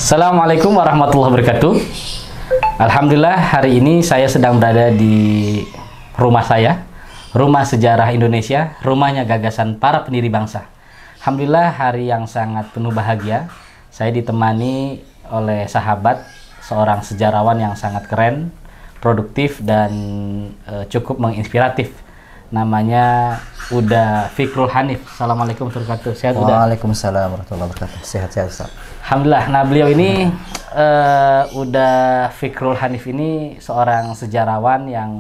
Assalamualaikum warahmatullahi wabarakatuh. Alhamdulillah hari ini saya sedang berada di rumah saya, Rumah Sejarah Indonesia, rumahnya gagasan para pendiri bangsa. Alhamdulillah hari yang sangat penuh bahagia. Saya ditemani oleh sahabat, seorang sejarawan yang sangat keren, produktif dan cukup menginspiratif. Namanya Uda Fikrul Hanif. Assalamualaikum warahmatullahi wabarakatuh. Sehat Uda? Waalaikumsalam warahmatullahi wabarakatuh. Sehat-sehat Ustaz. Alhamdulillah. Nah, beliau ini Uda Fikrul Hanif ini seorang sejarawan yang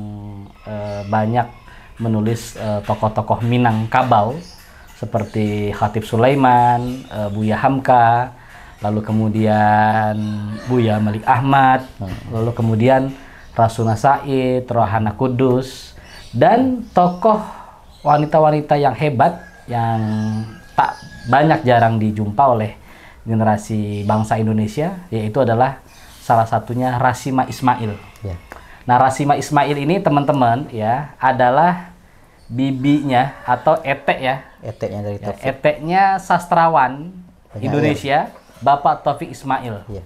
banyak menulis tokoh-tokoh Minangkabau seperti Khatib Sulaiman, Buya Hamka, lalu kemudian Buya Malik Ahmad, lalu kemudian Rasuna Said, Rohana Kudus, dan tokoh wanita-wanita yang hebat yang tak banyak jarang dijumpa oleh generasi bangsa Indonesia, yaitu adalah salah satunya Rasima Ismail. Ya. Nah, Rasima Ismail ini teman-teman ya adalah bibinya atau etek ya. Eteknya dari Ya, Taufik. eteknya sastrawan Penyair. Indonesia, Bapak Taufik Ismail. Ya.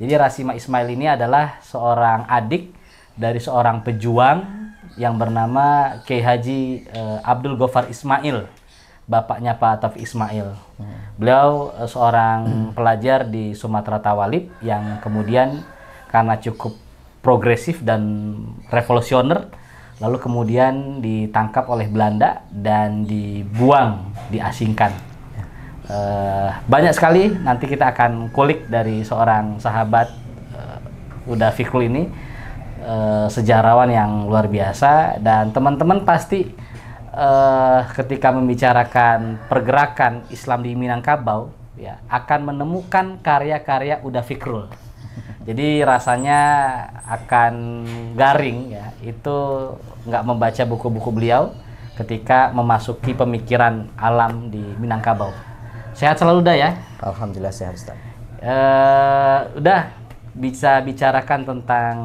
Jadi Rasima Ismail ini adalah seorang adik dari seorang pejuang yang bernama Kiai Haji Abdul Ghaffar Ismail, bapaknya Pak Taufik Ismail. Beliau seorang pelajar di Sumatera Tawalib yang kemudian karena cukup progresif dan revolusioner, lalu kemudian ditangkap oleh Belanda dan dibuang, diasingkan. Banyak sekali nanti kita akan kulik dari seorang sahabat Uda Fikrul ini, sejarawan yang luar biasa, dan teman-teman pasti ketika membicarakan pergerakan Islam di Minangkabau ya akan menemukan karya-karya Uda Fikrul. Jadi rasanya akan garing ya, itu nggak membaca buku-buku beliau ketika memasuki pemikiran alam di Minangkabau. Sehat selalu Uda ya? Alhamdulillah sehat Ustaz. Udah bisa bicarakan tentang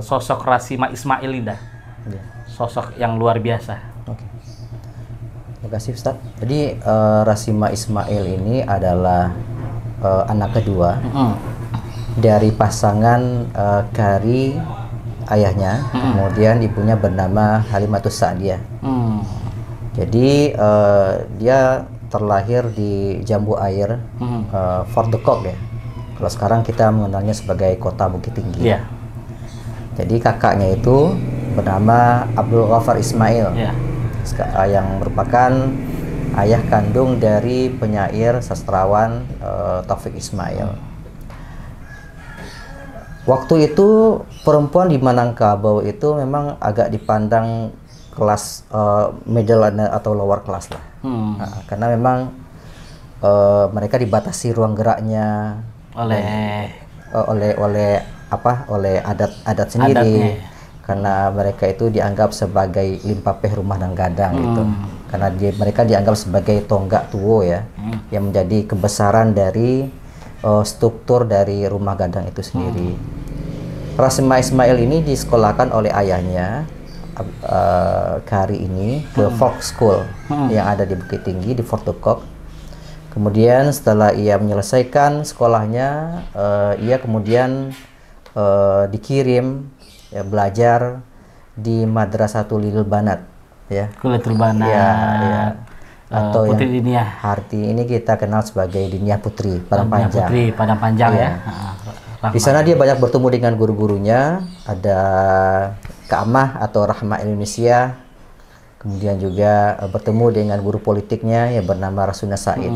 sosok Rasima Ismail ini dah. Ya. Sosok yang luar biasa. Oke. Terima kasih Ustaz. Jadi Rasima Ismail ini adalah anak kedua dari pasangan Kari ayahnya, kemudian ibunya bernama Halimatus Sa'diyah. Jadi dia terlahir di Jambu Air, Fort de Kock ya. Kalau sekarang kita mengenalnya sebagai Kota Bukit Tinggi. Iya. Jadi kakaknya itu bernama Abdul Ghaffar Ismail, yang merupakan ayah kandung dari penyair sastrawan Taufik Ismail. Waktu itu perempuan di Minangkabau itu memang agak dipandang kelas middle atau lower class lah. Nah, karena memang mereka dibatasi ruang geraknya oleh adat sendiri. Adatnya. Karena mereka itu dianggap sebagai limpapeh rumah dan gadang gitu. Karena mereka dianggap sebagai tonggak tuwo ya, yang menjadi kebesaran dari struktur dari rumah gadang itu sendiri. Rasima Ismail ini disekolahkan oleh ayahnya Kari ini ke Folk School yang ada di Bukit Tinggi di Fort de Kock. Kemudian setelah ia menyelesaikan sekolahnya, ia kemudian dikirim ya, belajar di Madrasatul Lil Banat ya. Kulitul Banat. Ya. Atau Putri yang Diniyah. arti ini kita kenal sebagai Diniyah Putri Padang Panjang. Putri Padang Panjang ya. Di sana dia banyak bertemu dengan guru-gurunya, ada Kak Amah atau Rahma Indonesia. Kemudian juga bertemu dengan guru politiknya yang bernama Rasuna Said.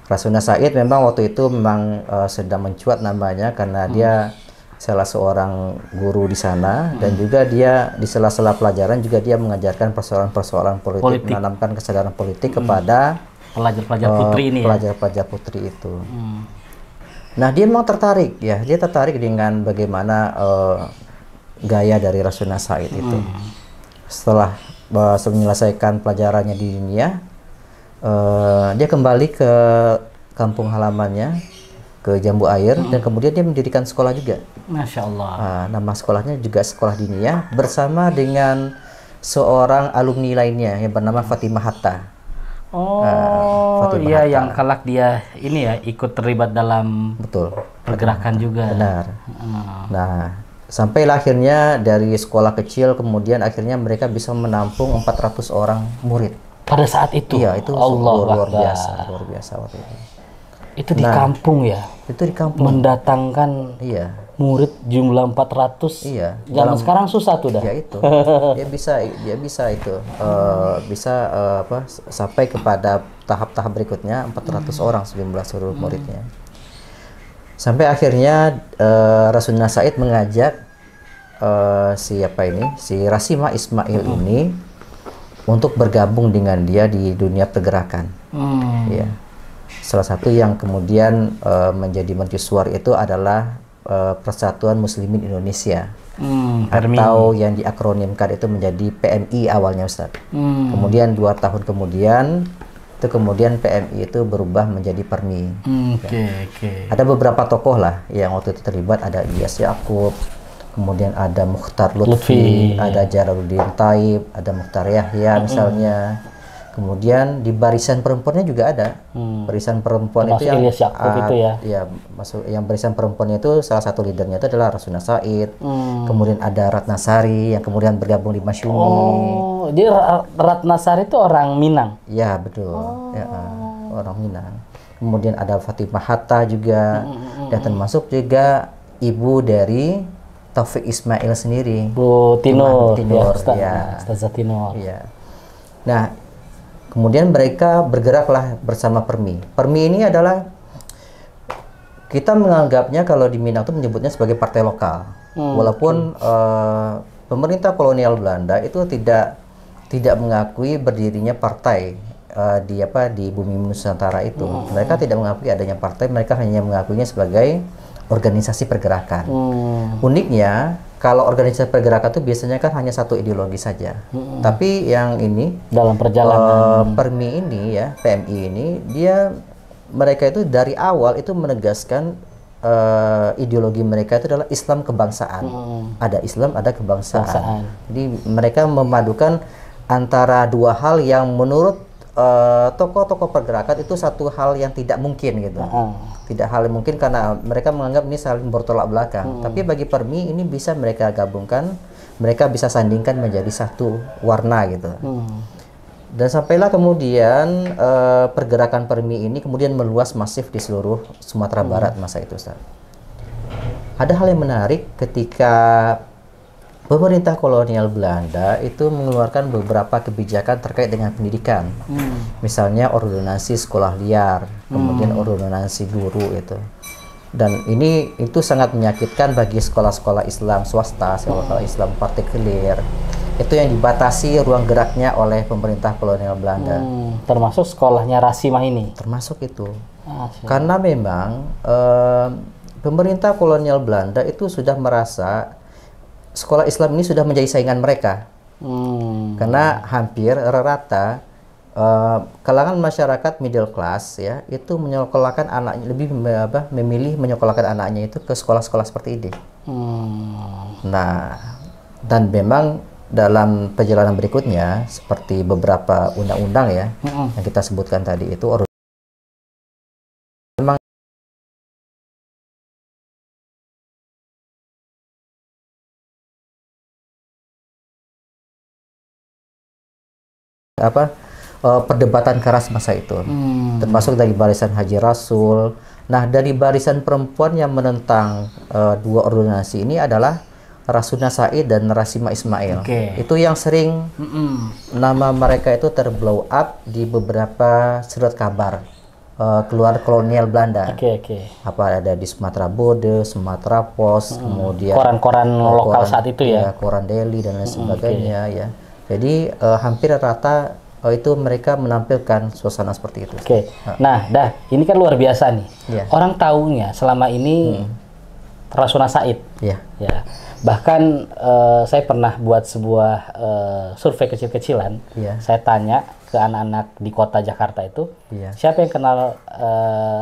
Rasuna Said memang waktu itu memang sedang mencuat namanya karena dia salah seorang guru di sana, dan juga dia di sela-sela pelajaran juga dia mengajarkan persoalan-persoalan politik, menanamkan kesadaran politik kepada pelajar-pelajar putri ini pelajar-pelajar putri itu. Nah, dia memang tertarik ya, dia tertarik dengan bagaimana gaya dari Rasuna Said itu. Setelah menyelesaikan pelajarannya di dunia, dia kembali ke kampung halamannya, ke Jambu Air, dan kemudian dia mendirikan sekolah juga. Masya Allah. Nama sekolahnya juga Sekolah Diniyah, bersama dengan seorang alumni lainnya yang bernama Fatimah Hatta. Oh, Fatimah iya Hatta. yang kelak dia ini ya ikut terlibat dalam Betul. pergerakan juga. Benar. Hmm. Nah, sampai akhirnya dari sekolah kecil kemudian akhirnya mereka bisa menampung 400 orang murid. Pada saat itu. Iya, itu Allahu luar Akbar. biasa, luar biasa waktu itu. Itu di Nah, kampung ya. Itu di kampung. Mendatangkan Iya. murid jumlah 400. Iya. Zaman sekarang susah tuh dah. Ya itu. Dia bisa itu bisa sampai kepada tahap-tahap berikutnya 400 orang jumlah seluruh muridnya. Sampai akhirnya Rasulullah Said mengajak si Rasimah Ismail ini untuk bergabung dengan dia di dunia pergerakan. Ya. Salah satu yang kemudian menjadi mercusuar itu adalah Persatuan Muslimin Indonesia, atau yang diakronimkan itu menjadi PMI awalnya, Ustaz. Kemudian 2 tahun kemudian PMI itu berubah menjadi PERMI. Ada beberapa tokoh lah yang waktu itu terlibat, ada Ilyas Yaqub, kemudian ada Mukhtar Lutfi, ada Jalaluddin Taib, ada Mukhtar Yahya misalnya. Kemudian di barisan perempuannya juga ada. Barisan perempuan termasuk itu yang Ilyas Yaqub itu ya. Ya, masuk yang barisan perempuannya itu salah satu leadernya itu adalah Rasulullah Said. Kemudian ada Ratna Sari yang kemudian bergabung di Masyumi. Oh, dia Ratna Sari itu orang Minang. Ya, betul. Ya, orang Minang. Kemudian ada Fatimah Hatta juga, dan termasuk juga ibu dari Taufik Ismail sendiri. Bu Tinur, ya. Ustazah Tinur. Ya. Nah, kemudian mereka bergeraklah bersama PERMI. PERMI ini adalah, kita menganggapnya kalau di Minang itu menyebutnya sebagai partai lokal. Walaupun pemerintah kolonial Belanda itu tidak mengakui berdirinya partai di bumi Nusantara itu. Mereka tidak mengakui adanya partai, mereka hanya mengakuinya sebagai organisasi pergerakan. Uniknya, kalau organisasi pergerakan itu biasanya kan hanya satu ideologi saja. Tapi yang ini dalam perjalanan PERMI ini ya, PMI ini, mereka itu dari awal itu menegaskan ideologi mereka itu adalah Islam kebangsaan. Ada Islam, ada kebangsaan. Jadi mereka memadukan antara dua hal yang menurut tokoh-tokoh pergerakan itu satu hal yang tidak mungkin gitu. Tidak hal yang mungkin karena mereka menganggap ini saling bertolak belakang. Tapi bagi PERMI ini bisa mereka gabungkan, mereka bisa sandingkan menjadi satu warna gitu. Dan sampailah kemudian pergerakan PERMI ini kemudian meluas masif di seluruh Sumatera Barat masa itu, Ustaz. Ada hal yang menarik ketika pemerintah kolonial Belanda itu mengeluarkan beberapa kebijakan terkait dengan pendidikan. Misalnya ordonansi sekolah liar, kemudian ordonansi guru itu. Dan itu sangat menyakitkan bagi sekolah-sekolah Islam swasta, sekolah Islam partikuler. Itu yang dibatasi ruang geraknya oleh pemerintah kolonial Belanda. Termasuk sekolahnya Rasimah ini? Termasuk itu. Karena memang pemerintah kolonial Belanda itu sudah merasa sekolah Islam ini sudah menjadi saingan mereka. Karena hampir rata kalangan masyarakat middle class ya itu menyekolahkan anaknya, lebih memilih menyekolahkan anaknya itu ke sekolah-sekolah seperti ini. Nah, dan memang dalam perjalanan berikutnya seperti beberapa undang-undang ya yang kita sebutkan tadi itu memang perdebatan keras masa itu, termasuk dari barisan Haji Rasul. Nah, dari barisan perempuan yang menentang dua ordonansi ini adalah Rasulullah Said dan Rasimah Ismail. Itu yang sering nama mereka itu terblow up di beberapa surat kabar keluar kolonial Belanda. Apa ada di Sumatera Bode, Sumatera Pos, kemudian koran-koran lokal saat itu ya, koran Delhi dan lain sebagainya ya. Jadi hampir rata itu mereka menampilkan suasana seperti itu. Nah, ini kan luar biasa nih. Orang tahunya selama ini Rasulullah Said. Ya. Bahkan saya pernah buat sebuah survei kecil-kecilan. Saya tanya ke anak-anak di kota Jakarta itu, siapa yang kenal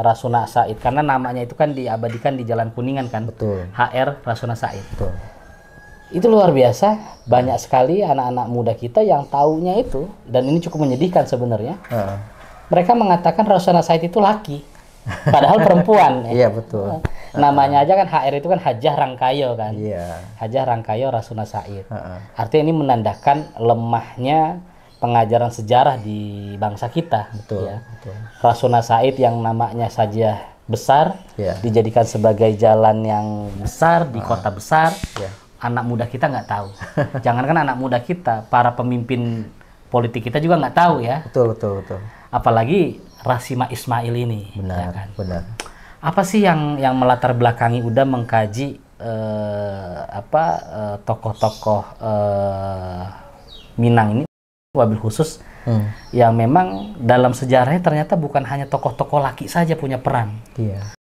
Rasulullah Said? Karena namanya itu kan diabadikan di Jalan Kuningan kan. HR Rasulullah Said. Itu luar biasa, banyak sekali anak-anak muda kita yang taunya itu, dan ini cukup menyedihkan sebenarnya. mereka mengatakan Rasuna Said itu laki, padahal perempuan. Iya betul. Namanya aja kan HR itu kan Hajah Rangkayo kan. Iya. Hajah Rangkayo Rasuna Said. Artinya ini menandakan lemahnya pengajaran sejarah di bangsa kita. Betul. Ya. Betul. Rasuna Said yang namanya saja besar, dijadikan sebagai jalan yang besar di kota besar. Anak muda kita nggak tahu. Jangankan anak muda kita, para pemimpin politik kita juga nggak tahu ya. Betul, betul, betul. Apalagi Rasima Ismail ini. Benar, ya kan? benar. Apa sih yang melatar belakangi Uda mengkaji tokoh-tokoh Minang ini, wabil khusus yang memang dalam sejarahnya ternyata bukan hanya tokoh-tokoh laki saja punya peran. Iya.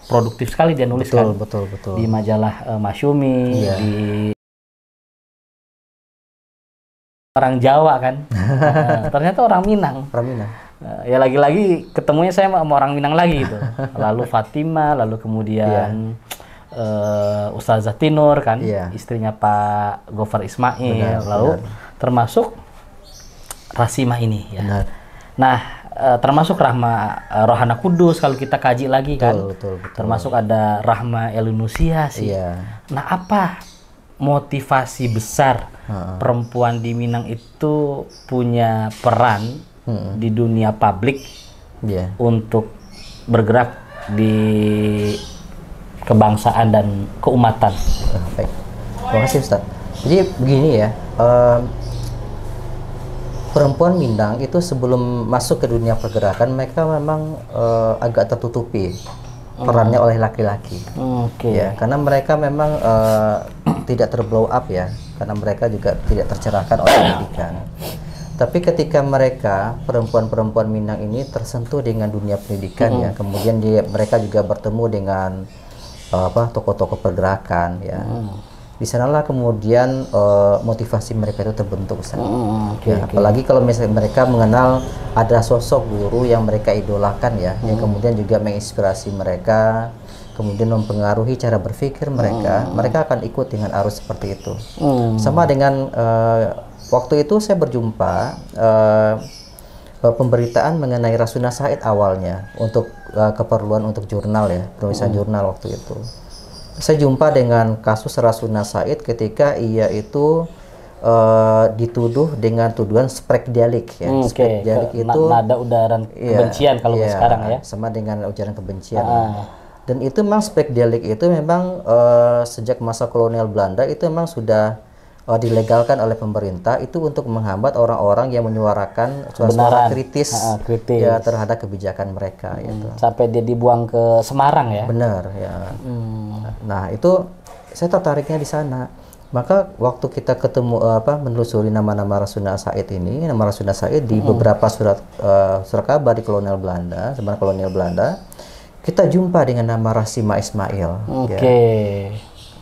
Produktif sekali dia nulis kan. Betul. Di majalah Masyumi, di orang Jawa kan. Ternyata orang Minang. Orang Minang. Ya lagi-lagi ketemunya saya sama orang Minang lagi gitu. Lalu Fatima, lalu kemudian Ustazah Tinur kan, istrinya Pak Gofar Ismail, lalu termasuk Rasimah ini ya. Benar. Nah, termasuk Rohana Kudus kalau kita kaji lagi kan. Betul. Termasuk ada Rahma Elinusiasi. Nah, apa motivasi besar perempuan di Minang itu punya peran di dunia publik untuk bergerak di kebangsaan dan keumatan? Baik, terima kasih Ustaz. Jadi begini ya, perempuan Minang itu sebelum masuk ke dunia pergerakan mereka memang agak tertutupi perannya oleh laki-laki. Ya, karena mereka memang tidak terblow up ya, karena mereka juga tidak tercerahkan oleh pendidikan. Tapi ketika perempuan-perempuan Minang ini tersentuh dengan dunia pendidikan ya, kemudian mereka juga bertemu dengan tokoh-tokoh pergerakan ya. Di sanalah kemudian motivasi mereka itu terbentuk. Apalagi kalau misalnya mereka mengenal ada sosok guru yang mereka idolakan ya, yang kemudian juga menginspirasi mereka, kemudian mempengaruhi cara berpikir mereka, mereka akan ikut dengan arus seperti itu. Sama dengan waktu itu saya berjumpa pemberitaan mengenai Rasuna Said awalnya untuk keperluan untuk jurnal ya, penulisan jurnal waktu itu. Saya jumpa dengan kasus Rasuna Said ketika ia itu dituduh dengan tuduhan spekdialik ya. Spekdialik itu nada ujaran kebencian kalau sekarang ya. Sama dengan ujaran kebencian. Dan itu memang spekdialik itu memang sejak masa kolonial Belanda itu memang sudah dilegalkan oleh pemerintah itu untuk menghambat orang-orang yang menyuarakan suara kritis ya terhadap kebijakan mereka gitu. Sampai dia dibuang ke Semarang ya. Benar ya. Nah, itu saya tertariknya di sana. Maka waktu kita ketemu menelusuri nama-nama Rasuna Said ini, nama Rasuna Said di beberapa surat kabar di kolonial Belanda, zaman kolonial Belanda, kita jumpa dengan nama Rasima Ismail.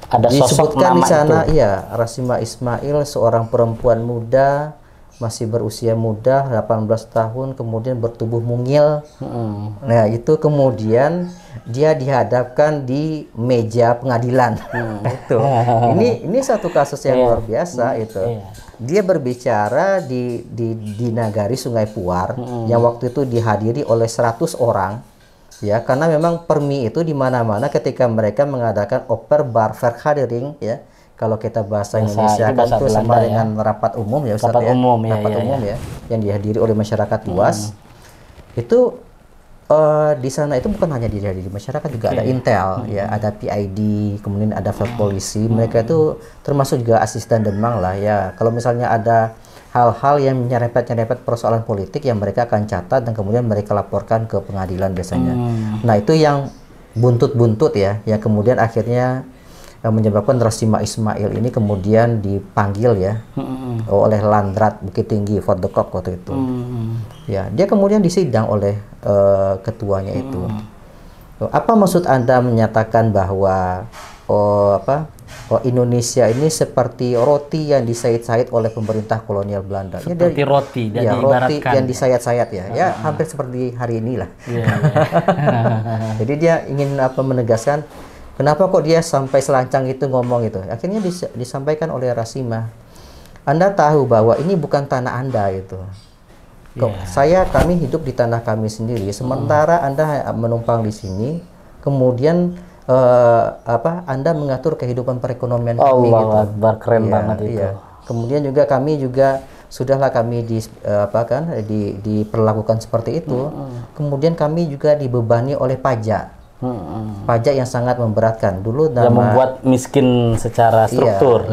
Ada sosok disebutkan nama di sana itu. Iya, Rasima Ismail seorang perempuan muda, masih berusia muda, 18 tahun, kemudian bertubuh mungil. Nah, itu kemudian dia dihadapkan di meja pengadilan. Itu. Ini satu kasus yang luar biasa itu. Dia berbicara di nagari Sungai Puar yang waktu itu dihadiri oleh 100 orang. Ya, karena memang permi itu di mana-mana ketika mereka mengadakan oper bar vergadering ya. Kalau kita bahasa Indonesia kan itu sama dengan rapat umum ya Ustaz ya. Rapat umum ya yang dihadiri oleh masyarakat luas. Itu di sana itu bukan hanya dihadiri masyarakat, juga ada Intel ya, ada PID, kemudian ada polisi. Mereka itu termasuk juga asisten demang lah ya. Kalau misalnya ada hal-hal yang nyerempet-nyerempet persoalan politik yang mereka akan catat dan kemudian mereka laporkan ke pengadilan biasanya. Nah, itu yang buntut-buntut ya, yang kemudian akhirnya menyebabkan Rasima Ismail ini kemudian dipanggil ya oleh Landrat Bukit Tinggi Fort de Kock waktu itu. Ya, dia kemudian disidang oleh ketuanya itu. Apa maksud Anda menyatakan bahwa Indonesia ini seperti roti yang disayat-sayat oleh pemerintah kolonial Belanda? Seperti roti dan roti yang disayat-sayat ya. Ya, hampir seperti hari inilah. Jadi dia ingin menegaskan kenapa kok dia sampai selancang itu ngomong itu. Akhirnya disampaikan oleh Rasima. Anda tahu bahwa ini bukan tanah Anda itu. Kami hidup di tanah kami sendiri, sementara Anda menumpang di sini, kemudian Anda mengatur kehidupan perekonomian kami gitu. Allah Akbar, keren banget itu. Kemudian juga kami sudahlah kami diperlakukan seperti itu. Kemudian kami juga dibebani oleh pajak. Pajak yang sangat memberatkan dulu yang membuat miskin secara struktur,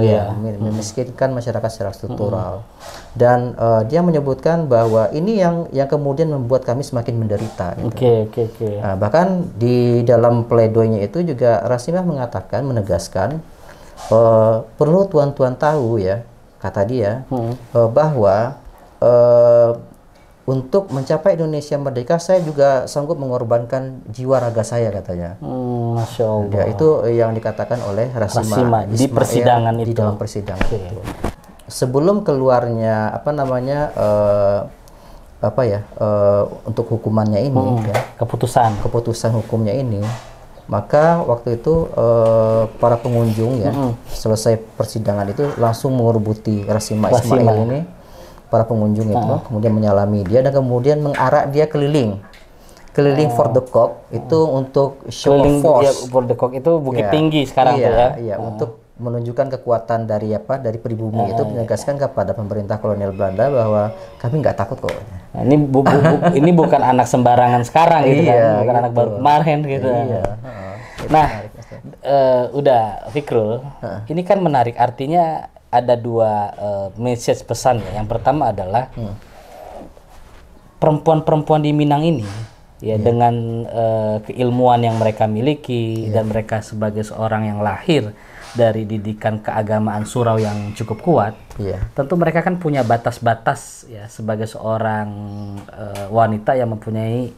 memiskinkan masyarakat secara struktural. Dan dia menyebutkan bahwa ini yang kemudian membuat kami semakin menderita. Gitu. Nah, bahkan di dalam pledoinya itu juga Rasimah menegaskan perlu tuan-tuan tahu ya, kata dia, bahwa untuk mencapai Indonesia merdeka, saya juga sanggup mengorbankan jiwa raga saya, katanya. Masya Allah. Ya, itu yang dikatakan oleh Rasimah di persidangan itu. Di dalam persidangan itu. Sebelum keluarnya untuk hukumannya ini, keputusan hukumnya ini, maka waktu itu para pengunjung selesai persidangan itu langsung mengerubuti Rasimah Ismail ini. Para pengunjung itu kemudian menyalami dia dan kemudian mengarak dia keliling for the cock itu untuk show force. For the cock itu Bukit Tinggi sekarang tuh ya. Iya, untuk menunjukkan kekuatan dari pribumi itu, menegaskan kepada pemerintah kolonial Belanda bahwa kami nggak takut kok. Nah, ini bukan anak sembarangan sekarang gitu kan, bukan anak baru kemarin gitu. Nah, udah Fikrul, ini kan menarik, artinya ada dua message pesan ya. Yang pertama adalah perempuan-perempuan di Minang ini dengan keilmuan yang mereka miliki dan mereka sebagai seorang yang lahir dari didikan keagamaan surau yang cukup kuat, tentu mereka kan punya batas-batas ya sebagai seorang wanita yang mempunyai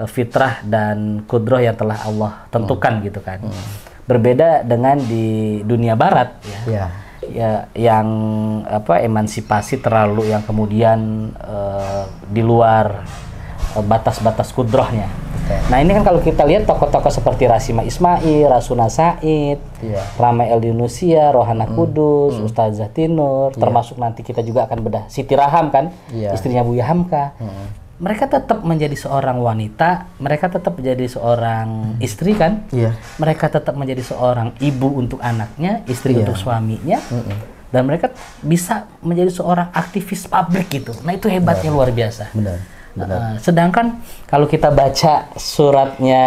fitrah dan kudroh yang telah Allah tentukan gitu kan. Berbeda dengan di dunia barat yang emansipasi terlalu yang kemudian di luar batas-batas kudrohnya. Nah, ini kan kalau kita lihat tokoh-tokoh seperti Rasimah Ismail, Rasuna Said, Rama El Yunusia, Rohana Kudus, Ustazah Tinur, termasuk nanti kita juga akan bedah Siti Raham kan, istrinya Buya Hamka. Mereka tetap menjadi seorang wanita, mereka tetap menjadi seorang istri kan, mereka tetap menjadi seorang ibu untuk anaknya, istri untuk suaminya, dan mereka bisa menjadi seorang aktivis publik gitu. Nah, itu hebatnya luar biasa. Sedangkan kalau kita baca suratnya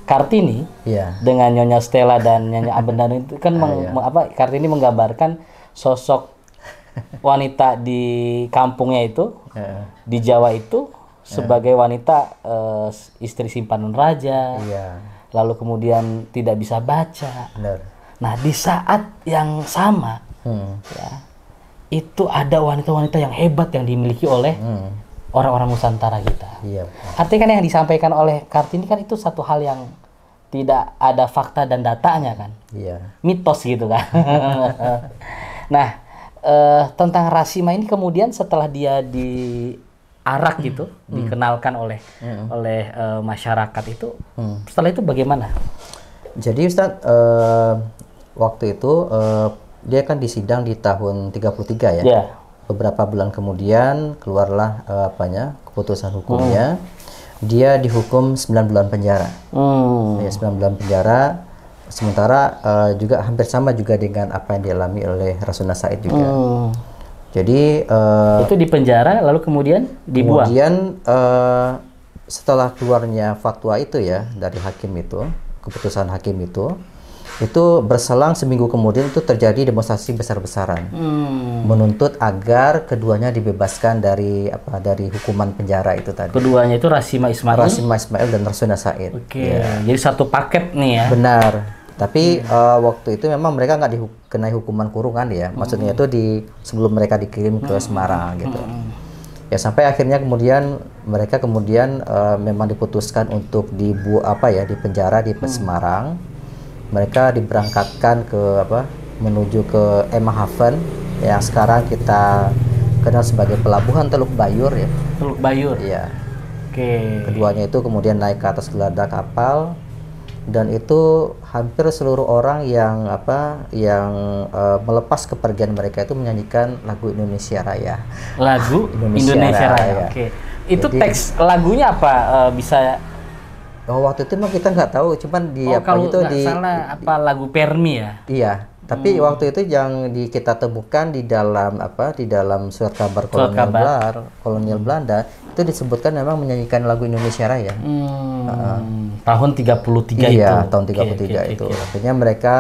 Kartini dengan Nyonya Stella dan Nyonya Abendano itu kan Kartini menggambarkan sosok wanita di kampungnya itu, di Jawa itu sebagai wanita istri simpanan raja, lalu kemudian tidak bisa baca. Nah, di saat yang sama itu ada wanita-wanita yang hebat yang dimiliki oleh orang-orang Nusantara kita. Artinya kan yang disampaikan oleh Kartini kan itu satu hal yang tidak ada fakta dan datanya kan, mitos gitu kan. Nah, tentang Rasimah ini kemudian setelah dia diarak gitu, dikenalkan oleh masyarakat itu, setelah itu bagaimana? Jadi Ustadz, waktu itu dia kan disidang di tahun 33 ya. Beberapa bulan kemudian keluarlah keputusan hukumnya. Dia dihukum 9 bulan penjara. 9 bulan penjara. Sementara juga hampir sama juga dengan apa yang dialami oleh Rasuna Said juga. Jadi itu di penjara lalu kemudian dibuang. Kemudian setelah keluarnya fatwa itu ya dari hakim itu, keputusan hakim itu berselang seminggu kemudian itu terjadi demonstrasi besar-besaran menuntut agar keduanya dibebaskan dari hukuman penjara itu tadi. Keduanya itu Rasimah Ismail dan Rasuna Said. Jadi satu paket nih ya. Benar. Tapi waktu itu memang mereka nggak dikenai hukuman kurungan ya. Maksudnya itu sebelum mereka dikirim ke Semarang gitu. Ya sampai akhirnya kemudian mereka memang diputuskan untuk dipenjara di Semarang. Mereka diberangkatkan menuju ke Emmahaven yang sekarang kita kenal sebagai pelabuhan Teluk Bayur ya. Teluk Bayur. Iya. Keduanya itu kemudian naik ke atas geladak kapal dan itu hampir seluruh orang yang melepas kepergian mereka itu menyanyikan lagu Indonesia Raya. Lagu Indonesia Raya. Oke. Itu jadi, teks lagunya apa bisa? Waktu itu memang kita nggak tahu, cuman di kalau itu salah lagu Permi ya? Iya. Tapi waktu itu yang kita temukan di dalam surat kabar kolonial Belanda itu disebutkan memang menyanyikan lagu Indonesia Raya. Tahun 33 itu. Iya, tahun 33 itu. Akhirnya mereka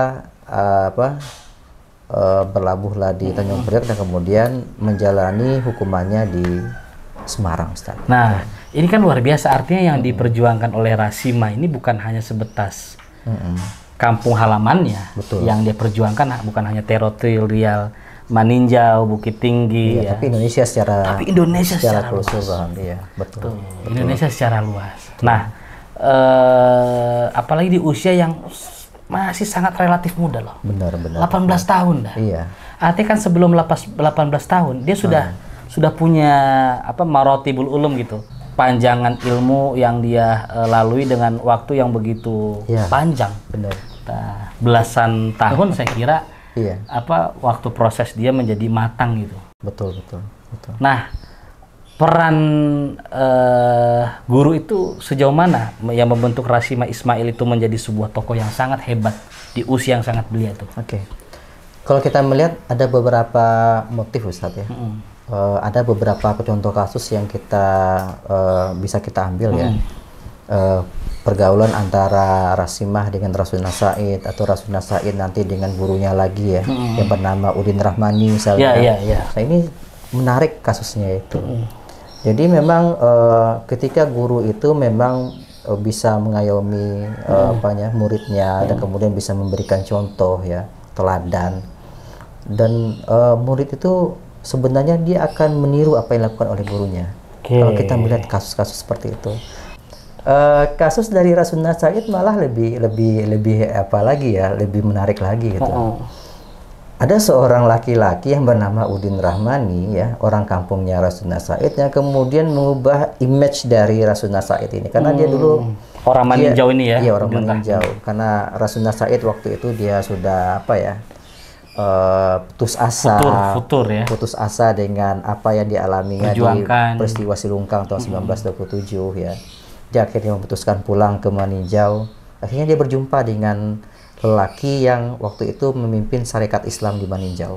berlabuhlah di Tanjung Priok dan kemudian menjalani hukumannya di Semarang, Ustaz. Nah, ini kan luar biasa, artinya yang diperjuangkan oleh Rasima ini bukan hanya sebatas kampung halamannya. Betul. Yang dia perjuangkan bukan hanya teritorial Maninjau, Bukit Tinggi, iya, tapi Indonesia secara keseluruhan, iya, betul. Indonesia secara luas. Nah, apalagi di usia yang masih sangat relatif muda loh. Benar. 18 tahun dah. Iya. Artinya kan sebelum 18 tahun dia sudah punya marotibul ulum gitu. Panjangan ilmu yang dia lalui dengan waktu yang begitu panjang. Benar. Nah, belasan tahun saya kira iya. Waktu proses dia menjadi matang gitu. Betul. Nah, peran guru itu sejauh mana yang membentuk Rasima Ismail itu menjadi sebuah tokoh yang sangat hebat di usia yang sangat belia itu? Oke. Kalau kita melihat ada beberapa motif, Ustaz ya. Ada beberapa contoh kasus yang bisa kita ambil ya. Pergaulan antara Rasimah dengan Rasuna Said atau Rasuna Said nanti dengan gurunya lagi ya, yang bernama Udin Rahmani misalnya. Nah, ini menarik kasusnya itu. Jadi memang ketika guru itu memang bisa mengayomi muridnya dan kemudian bisa memberikan contoh ya, teladan. Dan murid itu sebenarnya dia akan meniru apa yang dilakukan oleh gurunya. Kalau kita melihat kasus-kasus seperti itu. Kasus dari Rasuna Said malah lebih menarik lagi gitu. Ada seorang laki-laki yang bernama Udin Rahmani ya, orang kampungnya Rasuna Said yang kemudian mengubah image dari Rasuna Said ini karena dia dulu orang Maninjau ini ya. Iya, orang Maninjau. Karena Rasuna Said waktu itu dia sudah putus asa, putus asa dengan apa yang dialaminya di peristiwa Silungkang tahun 1927 ya. Dia akhirnya memutuskan pulang ke Maninjau. Akhirnya dia berjumpa dengan lelaki yang waktu itu memimpin Sarekat Islam di Maninjau,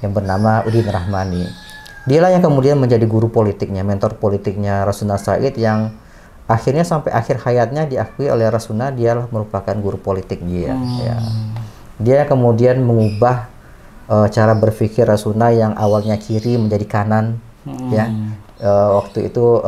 yang bernama Udin Rahmani. Dialah yang kemudian menjadi guru politiknya, mentor politiknya Rasuna Said, yang akhirnya sampai akhir hayatnya diakui oleh Rasuna dialah merupakan guru politik dia. Ya. Dia kemudian mengubah cara berpikir Rasuna yang awalnya kiri menjadi kanan, ya. Waktu itu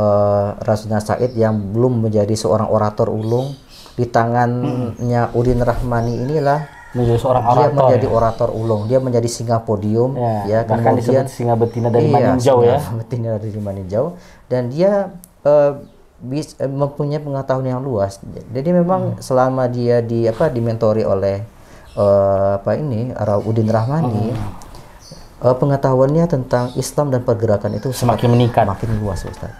Rasuna Said yang belum menjadi seorang orator ulung, di tangannya Udin Rahmani inilah dia menjadi orator ulung. Dia menjadi singa podium, ya. Bahkan disebut singa betina dari Maninjau ya. Betina dari Maninjau, dan dia mempunyai pengetahuan yang luas. Jadi memang selama dia dimentori oleh Udin Rahmani, pengetahuannya tentang Islam dan pergerakan itu semakin meningkat, makin luas, Ustaz.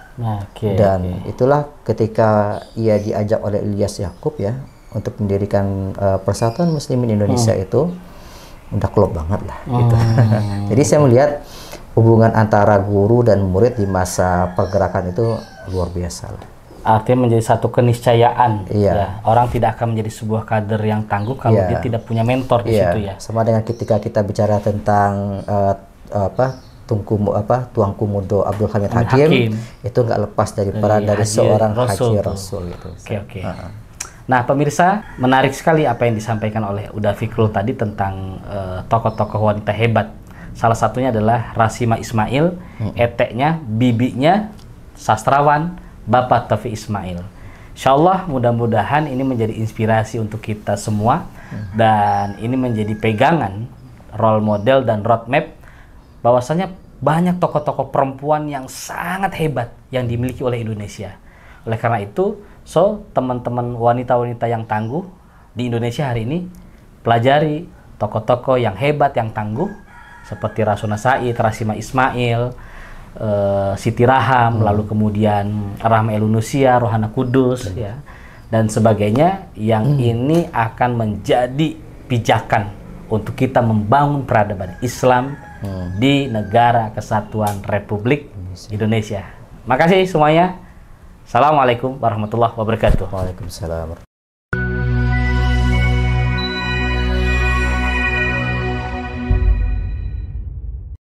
Dan itulah ketika ia diajak oleh Ilyas Yakub ya untuk mendirikan Persatuan Muslimin Indonesia itu udah klop banget lah gitu. Jadi saya melihat hubungan antara guru dan murid di masa pergerakan itu luar biasa lah. Artinya menjadi satu keniscayaan. Ya. Orang tidak akan menjadi sebuah kader yang tangguh kalau dia tidak punya mentor di situ ya. Sama dengan ketika kita bicara tentang Tuanku Mudo Abdul Hamid Hakim, itu nggak lepas dari peran dari seorang Haji Rasul gitu. Oke. Nah, pemirsa, menarik sekali apa yang disampaikan oleh Uda Fikrul tadi tentang tokoh-tokoh wanita hebat. Salah satunya adalah Rasima Ismail, eteknya, bibinya, sastrawan, Bapak Taufik Ismail. Insyaallah mudah-mudahan ini menjadi inspirasi untuk kita semua, dan ini menjadi pegangan, role model dan roadmap bahwasanya banyak tokoh-tokoh perempuan yang sangat hebat yang dimiliki oleh Indonesia. Oleh karena itu, teman-teman wanita-wanita yang tangguh di Indonesia hari ini, pelajari tokoh-tokoh yang hebat, yang tangguh seperti Rasuna Said, Rasima Ismail, Siti Raham, lalu kemudian Rahma Elunusia, Rohana Kudus, ya. dan sebagainya, yang ini akan menjadi pijakan untuk kita membangun peradaban Islam di Negara Kesatuan Republik Indonesia. Makasih semuanya. Assalamualaikum warahmatullahi wabarakatuh. Waalaikumsalam.